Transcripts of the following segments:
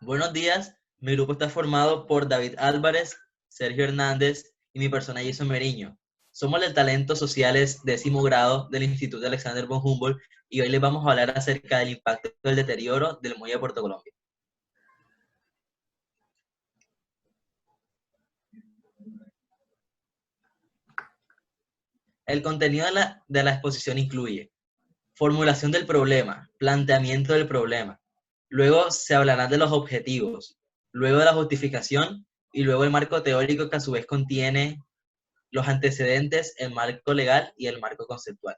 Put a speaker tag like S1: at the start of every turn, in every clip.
S1: Buenos días, mi grupo está formado por David Álvarez, Sergio Hernández y mi persona Jason Meriño. Somos el talento sociales 10º grado del Instituto Alexander von Humboldt y hoy les vamos a hablar acerca del impacto del deterioro del muelle de Puerto Colombia. El contenido de la exposición incluye formulación del problema, planteamiento del problema, luego se hablará de los objetivos, luego de la justificación y luego el marco teórico que a su vez contiene los antecedentes, el marco legal y el marco conceptual.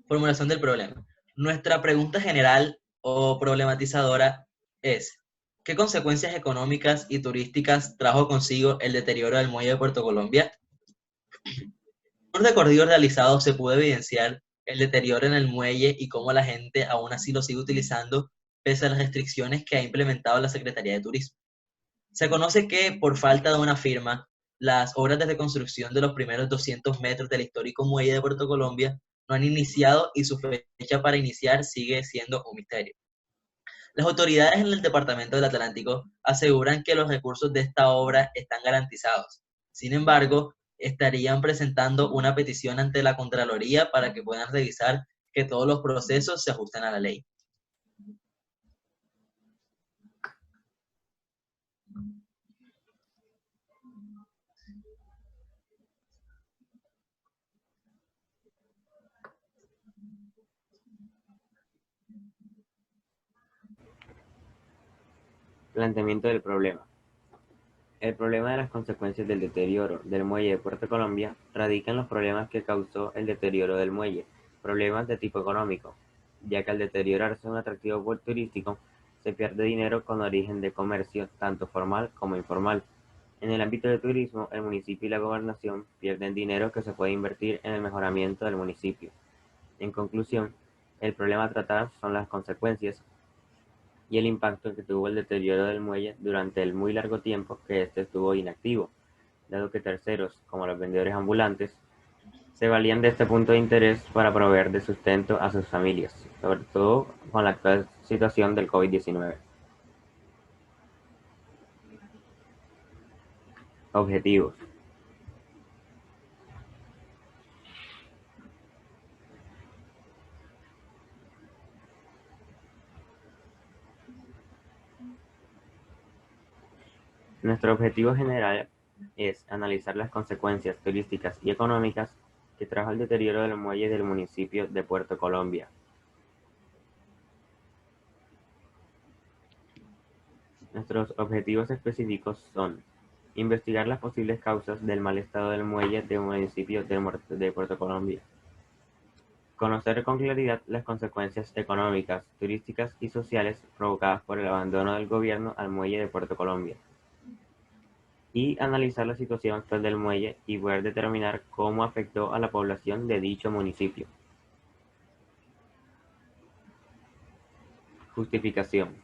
S1: Formulación del problema. Nuestra pregunta general o problematizadora es: ¿qué consecuencias económicas y turísticas trajo consigo el deterioro del muelle de Puerto Colombia? En un recorrido realizado se pudo evidenciar el deterioro en el muelle y cómo la gente aún así lo sigue utilizando pese a las restricciones que ha implementado la Secretaría de Turismo. Se conoce que, por falta de una firma, las obras de reconstrucción de los primeros 200 metros del histórico muelle de Puerto Colombia no han iniciado y su fecha para iniciar sigue siendo un misterio. Las autoridades en el Departamento del Atlántico aseguran que los recursos de esta obra están garantizados. Sin embargo, estarían presentando una petición ante la Contraloría para que puedan revisar que todos los procesos se ajusten a la ley.
S2: Planteamiento del problema. El problema de las consecuencias del deterioro del muelle de Puerto Colombia radica en los problemas que causó el deterioro del muelle, problemas de tipo económico, ya que al deteriorarse un atractivo turístico, se pierde dinero con origen de comercio, tanto formal como informal. En el ámbito del turismo, el municipio y la gobernación pierden dinero que se puede invertir en el mejoramiento del municipio. En conclusión, el problema a tratar son las consecuencias y el impacto que tuvo el deterioro del muelle durante el muy largo tiempo que éste estuvo inactivo, dado que terceros, como los vendedores ambulantes, se valían de este punto de interés para proveer de sustento a sus familias, sobre todo con la actual situación del COVID-19. Objetivos. Nuestro objetivo general es analizar las consecuencias turísticas y económicas que trajo el deterioro del muelle del municipio de Puerto Colombia. Nuestros objetivos específicos son: investigar las posibles causas del mal estado del muelle del municipio de Puerto Colombia, conocer con claridad las consecuencias económicas, turísticas y sociales provocadas por el abandono del gobierno al muelle de Puerto Colombia, y analizar la situación actual del muelle y poder determinar cómo afectó a la población de dicho municipio. Justificación.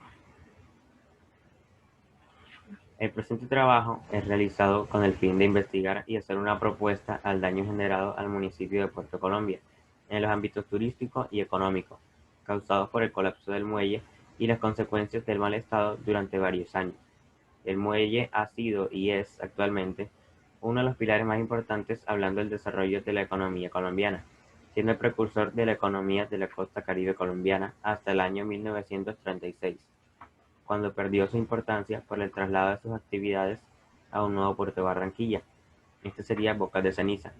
S2: El presente trabajo es realizado con el fin de investigar y hacer una propuesta al daño generado al municipio de Puerto Colombia en los ámbitos turístico y económico, causados por el colapso del muelle y las consecuencias del mal estado durante varios años. El muelle ha sido y es actualmente uno de los pilares más importantes hablando del desarrollo de la economía colombiana, siendo el precursor de la economía de la costa caribe colombiana hasta el año 1936. Cuando perdió su importancia por el traslado de sus actividades a un nuevo puerto de Barranquilla. Este sería Bocas de Ceniza,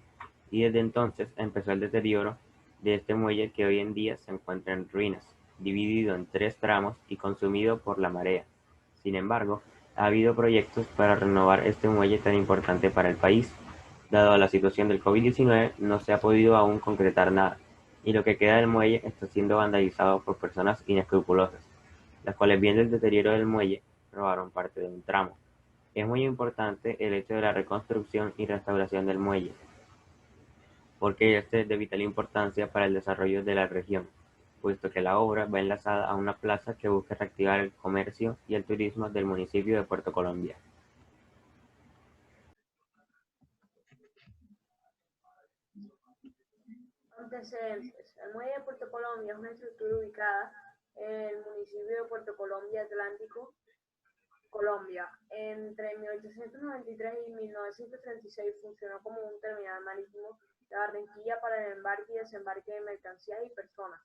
S2: y desde entonces empezó el deterioro de este muelle que hoy en día se encuentra en ruinas, dividido en 3 tramos y consumido por la marea. Sin embargo, ha habido proyectos para renovar este muelle tan importante para el país. Dado la situación del COVID-19, no se ha podido aún concretar nada, y lo que queda del muelle está siendo vandalizado por personas inescrupulosas, las cuales viendo el deterioro del muelle, robaron parte de un tramo. Es muy importante el hecho de la reconstrucción y restauración del muelle, porque este es de vital importancia para el desarrollo de la región, puesto que la obra va enlazada a una plaza que busca reactivar el comercio y el turismo del municipio de Puerto Colombia.
S3: antecedentes. El muelle de Puerto Colombia es una estructura ubicada en el municipio de Puerto Colombia Atlántico, Colombia. Entre 1893 y 1936 funcionó como un terminal marítimo de Barranquilla para el embarque y desembarque de mercancías y personas.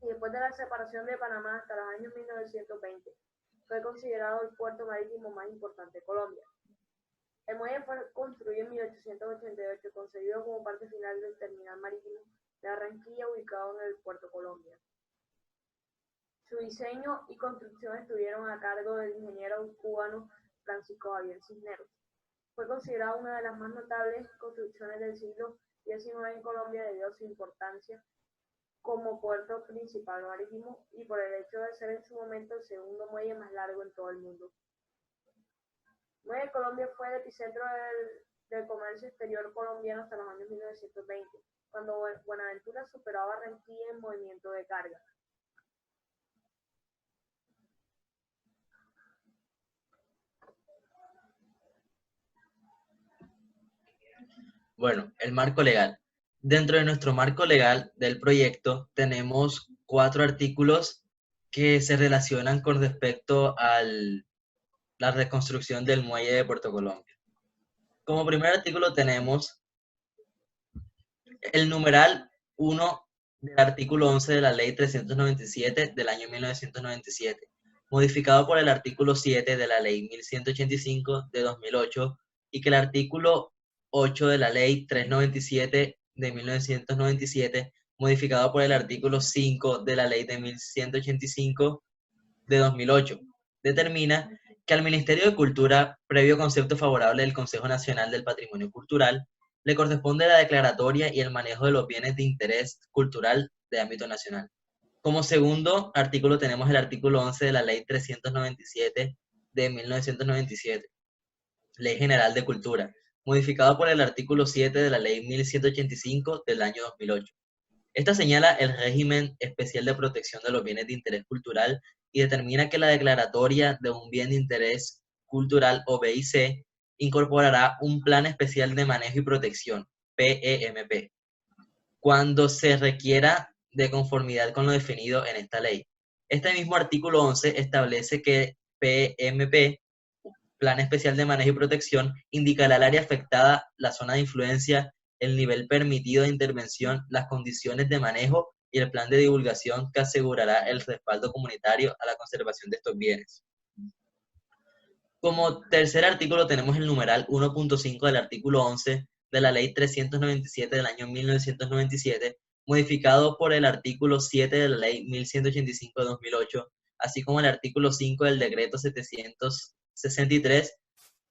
S3: Y después de la separación de Panamá hasta los años 1920, fue considerado el puerto marítimo más importante de Colombia. El muelle fue construido en 1888, concebido como parte final del terminal marítimo de Barranquilla, ubicado en el Puerto Colombia. Su diseño y construcción estuvieron a cargo del ingeniero cubano Francisco Javier Cisneros. Fue considerado una de las más notables construcciones del siglo XIX en Colombia debido a su importancia como puerto principal marítimo y por el hecho de ser en su momento el segundo muelle más largo en todo el mundo. El muelle de Colombia fue el epicentro del comercio exterior colombiano hasta los años 1920, cuando Buenaventura superó a Barranquilla en movimiento de carga.
S1: Bueno, el marco legal. Dentro de nuestro marco legal del proyecto tenemos 4 artículos que se relacionan con respecto a la reconstrucción del muelle de Puerto Colombia. Como primer artículo tenemos el numeral 1 del artículo 11 de la Ley 397 del año 1997, modificado por el artículo 7 de la Ley 1185 de 2008 y que el artículo 8 de la Ley 397 de 1997, modificado por el artículo 5 de la Ley de 1185 de 2008, determina que al Ministerio de Cultura, previo concepto favorable del Consejo Nacional del Patrimonio Cultural, le corresponde la declaratoria y el manejo de los bienes de interés cultural de ámbito nacional. Como segundo artículo tenemos el artículo 11 de la Ley 397 de 1997, Ley General de Cultura, modificado por el artículo 7 de la Ley 1185 del año 2008. Esta señala el régimen especial de protección de los bienes de interés cultural y determina que la declaratoria de un bien de interés cultural o BIC incorporará un plan especial de manejo y protección, PEMP, cuando se requiera de conformidad con lo definido en esta ley. Este mismo artículo 11 establece que PEMP, Plan Especial de Manejo y Protección, indicará el área afectada, la zona de influencia, el nivel permitido de intervención, las condiciones de manejo y el plan de divulgación que asegurará el respaldo comunitario a la conservación de estos bienes. Como tercer artículo tenemos el numeral 1.5 del artículo 11 de la Ley 397 del año 1997, modificado por el artículo 7 de la Ley 1185 de 2008, así como el artículo 5 del Decreto 763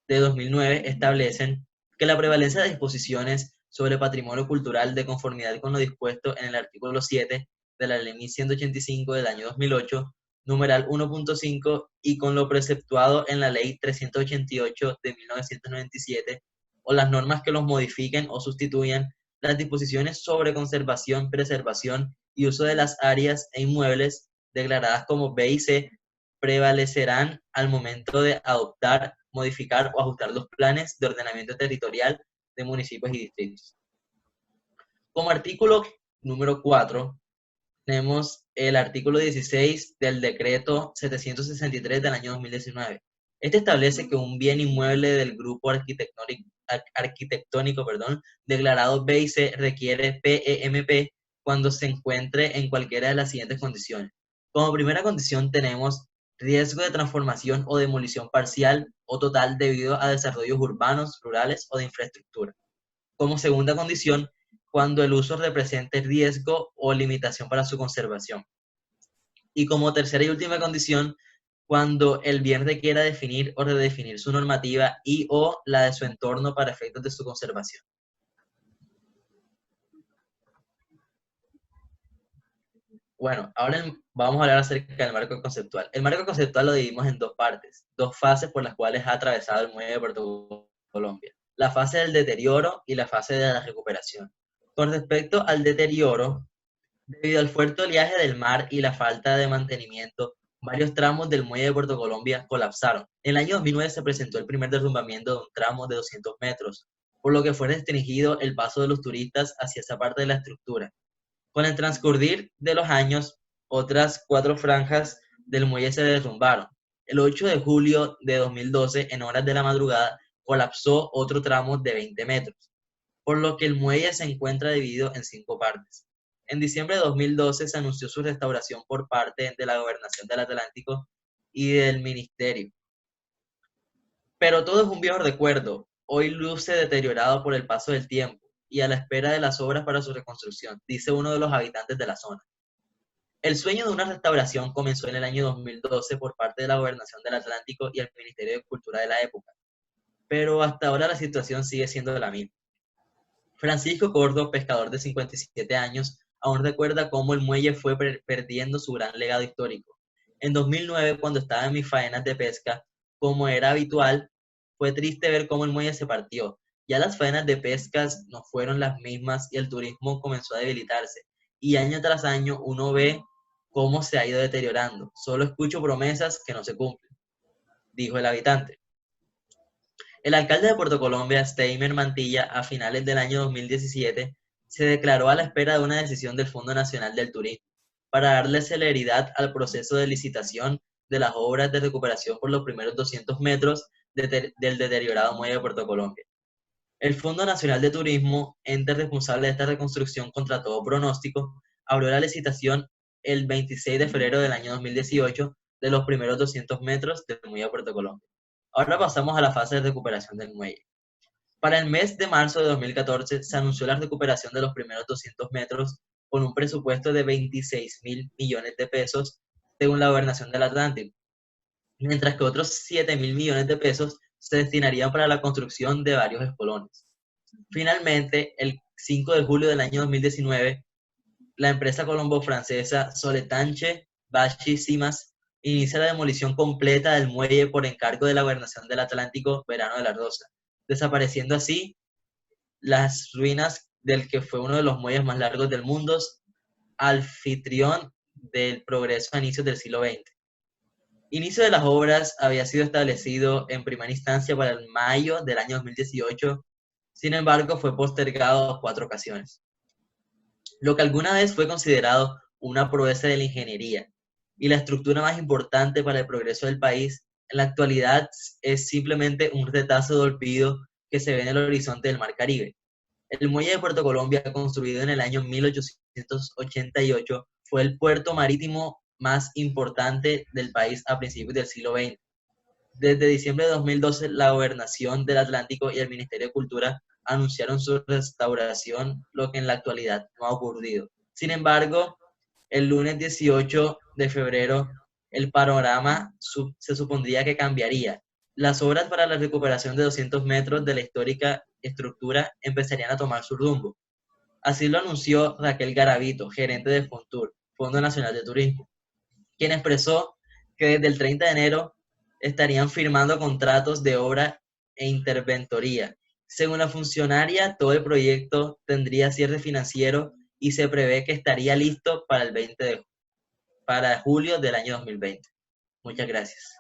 S1: de 2009, establecen que la prevalencia de disposiciones sobre patrimonio cultural de conformidad con lo dispuesto en el artículo 7 de la Ley 1185 del año 2008, numeral 1.5, y con lo preceptuado en la Ley 388 de 1997, o las normas que los modifiquen o sustituyan, las disposiciones sobre conservación, preservación y uso de las áreas e inmuebles declaradas como BIC prevalecerán al momento de adoptar, modificar o ajustar los planes de ordenamiento territorial de municipios y distritos. Como artículo número 4, tenemos el artículo 16 del decreto 763 del año 2019. Este establece que un bien inmueble del grupo arquitectónico, declarado BIC requiere PEMP cuando se encuentre en cualquiera de las siguientes condiciones. Como primera condición tenemos riesgo de transformación o demolición parcial o total debido a desarrollos urbanos, rurales o de infraestructura. Como segunda condición, cuando el uso represente riesgo o limitación para su conservación. Y como tercera y última condición, cuando el bien requiera definir o redefinir su normativa y o la de su entorno para efectos de su conservación. Bueno, ahora vamos a hablar acerca del marco conceptual. El marco conceptual lo dividimos en dos partes, dos fases por las cuales ha atravesado el muelle de Puerto Colombia. La fase del deterioro y la fase de la recuperación. Con respecto al deterioro, debido al fuerte oleaje del mar y la falta de mantenimiento, varios tramos del muelle de Puerto Colombia colapsaron. En el año 2009 se presentó el primer derrumbamiento de un tramo de 200 metros, por lo que fue restringido el paso de los turistas hacia esa parte de la estructura. Con el transcurrir de los años, otras 4 franjas del muelle se derrumbaron. El 8 de julio de 2012, en horas de la madrugada, colapsó otro tramo de 20 metros, por lo que el muelle se encuentra dividido en 5 partes. En diciembre de 2012 se anunció su restauración por parte de la Gobernación del Atlántico y del Ministerio. Pero todo es un viejo recuerdo. Hoy luce deteriorado por el paso del tiempo y a la espera de las obras para su reconstrucción, dice uno de los habitantes de la zona. El sueño de una restauración comenzó en el año 2012 por parte de la Gobernación del Atlántico y el Ministerio de Cultura de la época, pero hasta ahora la situación sigue siendo la misma. Francisco Cordo, pescador de 57 años, aún recuerda cómo el muelle fue perdiendo su gran legado histórico. En 2009, cuando estaba en mis faenas de pesca, como era habitual, fue triste ver cómo el muelle se partió. Ya las faenas de pescas no fueron las mismas y el turismo comenzó a debilitarse. Y año tras año uno ve cómo se ha ido deteriorando. Solo escucho promesas que no se cumplen, dijo el habitante. El alcalde de Puerto Colombia, Steimer Mantilla, a finales del año 2017, se declaró a la espera de una decisión del Fondo Nacional del Turismo para darle celeridad al proceso de licitación de las obras de recuperación por los primeros 200 metros del deteriorado muelle de Puerto Colombia. El Fondo Nacional de Turismo, ente responsable de esta reconstrucción contra todo pronóstico, abrió la licitación el 26 de febrero del año 2018 de los primeros 200 metros del muelle de Puerto Colombia. Ahora pasamos a la fase de recuperación del muelle. Para el mes de marzo de 2014 se anunció la recuperación de los primeros 200 metros con un presupuesto de 26.000 millones de pesos según la Gobernación del Atlántico, mientras que otros 7.000 millones de pesos se destinarían para la construcción de varios espolones. Finalmente, el 5 de julio del año 2019, la empresa colombo-francesa Soletanche Bachy Simas inicia la demolición completa del muelle por encargo de la Gobernación del Atlántico Verano de la Rosa, desapareciendo así las ruinas del que fue uno de los muelles más largos del mundo, anfitrión del progreso a inicios del siglo XX. Inicio de las obras había sido establecido en primera instancia para el mayo del año 2018, sin embargo fue postergado 4 ocasiones. Lo que alguna vez fue considerado una proeza de la ingeniería y la estructura más importante para el progreso del país, en la actualidad es simplemente un retazo de olvido que se ve en el horizonte del Mar Caribe. El muelle de Puerto Colombia, construido en el año 1888, fue el puerto marítimo más importante del país a principios del siglo XX. Desde diciembre de 2012, la Gobernación del Atlántico y el Ministerio de Cultura anunciaron su restauración, lo que en la actualidad no ha ocurrido. Sin embargo, el lunes 18 de febrero, el panorama se supondría que cambiaría. Las obras para la recuperación de 200 metros de la histórica estructura empezarían a tomar su rumbo. Así lo anunció Raquel Garavito, gerente de Fontur, Fondo Nacional de Turismo, quien expresó que desde el 30 de enero estarían firmando contratos de obra e interventoría. Según la funcionaria, todo el proyecto tendría cierre financiero y se prevé que estaría listo para el 20 para julio del año 2020. Muchas gracias.